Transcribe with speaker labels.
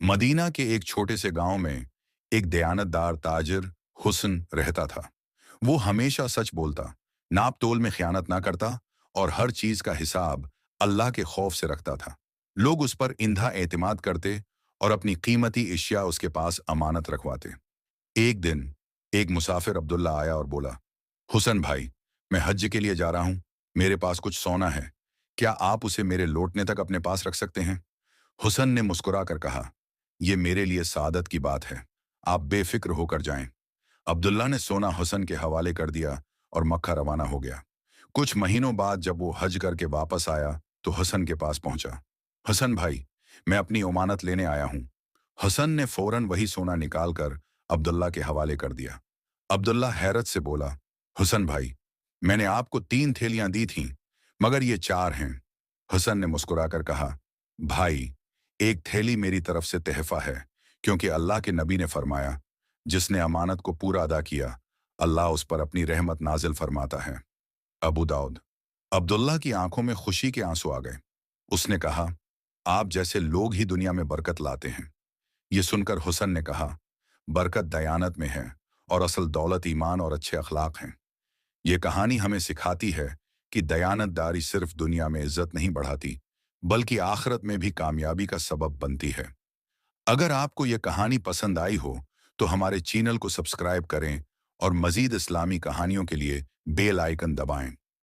Speaker 1: Medina के एक छोटे से गांव में एक दयानतदार ताजिर हुस्न रहता था। वो हमेशा सच बोलता, नाप तोल में खयानत ना करता और हर चीज का हिसाब अल्लाह के खौफ से रखता था। लोग उस पर इंधा एतमाद करते और अपनी कीमती इश्या उसके पास अमानत रखवाते। एक दिन एक मुसाफिर अब्दुल्ला आया और बोला, हुसन भाई, मैं हज के लिए जा रहा हूं। मेरे पास कुछ सोना है। क्या आप उसे मेरे लौटने तक अपने पास रख सकते हैं? हुसन ने मुस्कुरा कर कहा, यह मेरे लिए सादत की बात है। आप बेफिक्र होकर जाएं। अब्दुल्ला ने सोना हुसन के हवाले कर दिया और मक्का रवाना हो गया। कुछ महीनों बाद जब वो हज करके वापस आया तो हसन के पास पहुंचा। हसन भाई, मैं अपनी उमानत लेने आया हूं। हसन ने फौरन वही सोना निकालकर अब्दुल्ला के हवाले कर दिया। अब्दुल्ला हैरत से बोला, हुसन भाई, मैंने आपको 3 थैलियां दी थीं, मगर ये 4 हैं। हसन ने मुस्कुराकर कहा, भाई, एक थैली मेरी तरफ से तहफा है, क्योंकि अल्लाह के नबी ने फरमाया, जिसने अमानत को पूरा अदा किया, अल्लाह उस पर अपनी रहमत नाजिल फरमाता है। अबू दाऊद। अब्दुल्ला की आंखों में खुशी के आंसू आ गए। उसने कहा, आप जैसे लोग ही दुनिया में बरकत लाते हैं। ये सुनकर हुसन ने कहा, बरकत दयानत में है और असल दौलत ईमान और अच्छे अखलाक हैं। ये कहानी हमें सिखाती है कि दयानतदारी सिर्फ दुनिया में इज्जत नहीं बढ़ाती, बल्कि आखिरत में भी कामयाबी का सबब बनती है। अगर आपको ये कहानी पसंद आई हो तो हमारे चैनल को सब्सक्राइब करें और मजीद इस्लामी कहानियों के लिए बेल आइकन दबाएं।